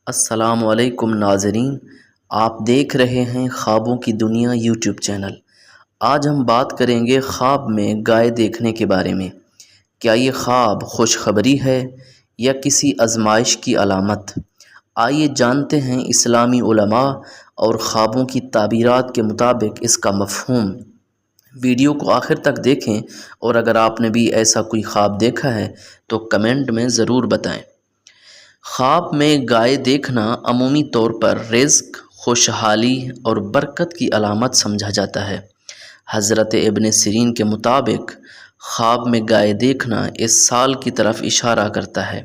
السلام علیکم ناظرین، آپ دیکھ رہے ہیں خوابوں کی دنیا یوٹیوب چینل۔ آج ہم بات کریں گے خواب میں گائے دیکھنے کے بارے میں۔ کیا یہ خواب خوشخبری ہے یا کسی آزمائش کی علامت؟ آئیے جانتے ہیں اسلامی علماء اور خوابوں کی تعبیرات کے مطابق اس کا مفہوم۔ ویڈیو کو آخر تک دیکھیں، اور اگر آپ نے بھی ایسا کوئی خواب دیکھا ہے تو کمنٹ میں ضرور بتائیں۔ خواب میں گائے دیکھنا عمومی طور پر رزق، خوشحالی اور برکت کی علامت سمجھا جاتا ہے۔ حضرت ابن سیرین کے مطابق خواب میں گائے دیکھنا اس سال کی طرف اشارہ کرتا ہے۔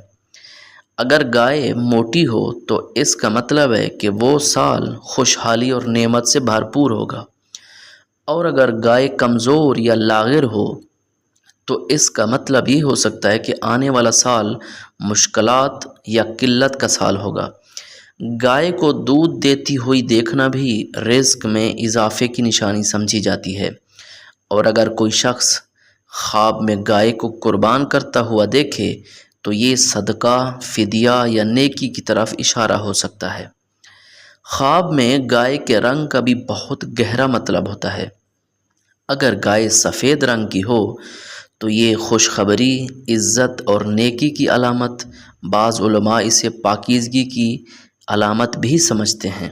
اگر گائے موٹی ہو تو اس کا مطلب ہے کہ وہ سال خوشحالی اور نعمت سے بھرپور ہوگا، اور اگر گائے کمزور یا لاغر ہو تو اس کا مطلب یہ ہو سکتا ہے کہ آنے والا سال مشکلات یا قلت کا سال ہوگا۔ گائے کو دودھ دیتی ہوئی دیکھنا بھی رزق میں اضافے کی نشانی سمجھی جاتی ہے، اور اگر کوئی شخص خواب میں گائے کو قربان کرتا ہوا دیکھے تو یہ صدقہ، فدیہ یا نیکی کی طرف اشارہ ہو سکتا ہے۔ خواب میں گائے کے رنگ کا بھی بہت گہرا مطلب ہوتا ہے۔ اگر گائے سفید رنگ کی ہو تو یہ خوشخبری، عزت اور نیکی کی علامت، بعض علماء اسے پاکیزگی کی علامت بھی سمجھتے ہیں۔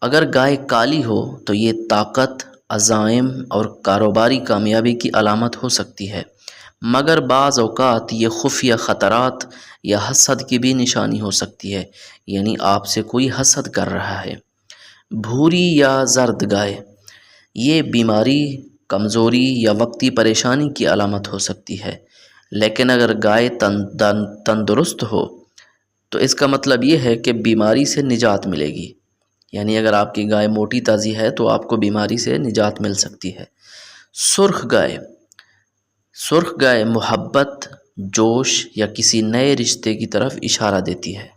اگر گائے کالی ہو تو یہ طاقت، عزائم اور کاروباری کامیابی کی علامت ہو سکتی ہے، مگر بعض اوقات یہ خفیہ خطرات یا حسد کی بھی نشانی ہو سکتی ہے، یعنی آپ سے کوئی حسد کر رہا ہے۔ بھوری یا زرد گائے، یہ بیماری، کمزوری یا وقتی پریشانی کی علامت ہو سکتی ہے، لیکن اگر گائے تندرست ہو تو اس کا مطلب یہ ہے کہ بیماری سے نجات ملے گی، یعنی اگر آپ کی گائے موٹی تازی ہے تو آپ کو بیماری سے نجات مل سکتی ہے۔ سرخ گائے محبت، جوش یا کسی نئے رشتے کی طرف اشارہ دیتی ہے۔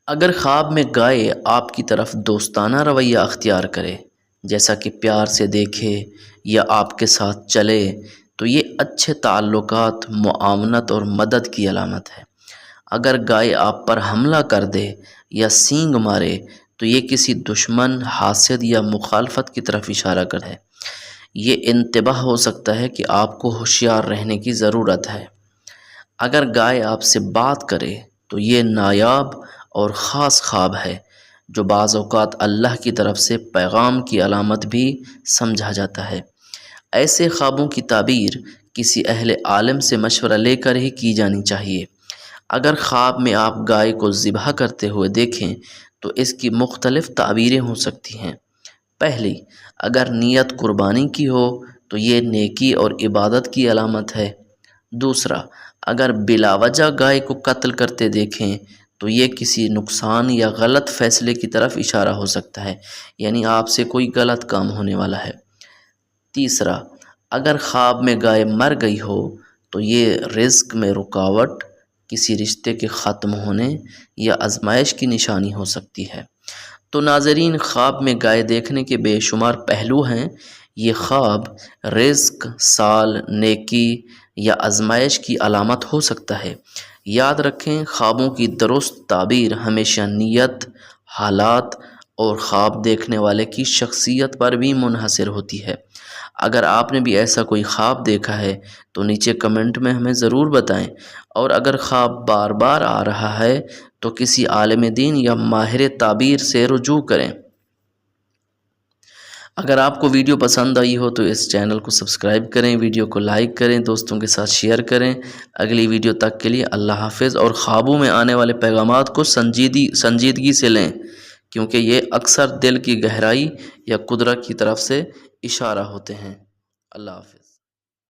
اگر خواب میں گائے آپ کی طرف دوستانہ رویہ اختیار کرے، جیسا کہ پیار سے دیکھے یا آپ کے ساتھ چلے، تو یہ اچھے تعلقات، معاونت اور مدد کی علامت ہے۔ اگر گائے آپ پر حملہ کر دے یا سینگ مارے تو یہ کسی دشمن، حاسد یا مخالفت کی طرف اشارہ کرتا ہے۔ یہ انتباہ ہو سکتا ہے کہ آپ کو ہوشیار رہنے کی ضرورت ہے۔ اگر گائے آپ سے بات کرے تو یہ نایاب اور خاص خواب ہے، جو بعض اوقات اللہ کی طرف سے پیغام کی علامت بھی سمجھا جاتا ہے۔ ایسے خوابوں کی تعبیر کسی اہل عالم سے مشورہ لے کر ہی کی جانی چاہیے۔ اگر خواب میں آپ گائے کو ذبح کرتے ہوئے دیکھیں تو اس کی مختلف تعبیریں ہو سکتی ہیں۔ پہلی، اگر نیت قربانی کی ہو تو یہ نیکی اور عبادت کی علامت ہے۔ دوسرا، اگر بلا وجہ گائے کو قتل کرتے دیکھیں تو یہ کسی نقصان یا غلط فیصلے کی طرف اشارہ ہو سکتا ہے، یعنی آپ سے کوئی غلط کام ہونے والا ہے۔ تیسرا، اگر خواب میں گائے مر گئی ہو تو یہ رزق میں رکاوٹ، کسی رشتے کے ختم ہونے یا آزمائش کی نشانی ہو سکتی ہے۔ تو ناظرین، خواب میں گائے دیکھنے کے بے شمار پہلو ہیں۔ یہ خواب رزق، سال، نیکی یا آزمائش کی علامت ہو سکتا ہے۔ یاد رکھیں، خوابوں کی درست تعبیر ہمیشہ نیت، حالات اور خواب دیکھنے والے کی شخصیت پر بھی منحصر ہوتی ہے۔ اگر آپ نے بھی ایسا کوئی خواب دیکھا ہے تو نیچے کمنٹ میں ہمیں ضرور بتائیں، اور اگر خواب بار بار آ رہا ہے تو کسی عالم دین یا ماہر تعبیر سے رجوع کریں۔ اگر آپ کو ویڈیو پسند آئی ہو تو اس چینل کو سبسکرائب کریں، ویڈیو کو لائک کریں، دوستوں کے ساتھ شیئر کریں۔ اگلی ویڈیو تک کے لیے اللہ حافظ، اور خوابوں میں آنے والے پیغامات کو سنجیدگی سے لیں، کیونکہ یہ اکثر دل کی گہرائی یا قدرت کی طرف سے اشارہ ہوتے ہیں۔ اللہ حافظ۔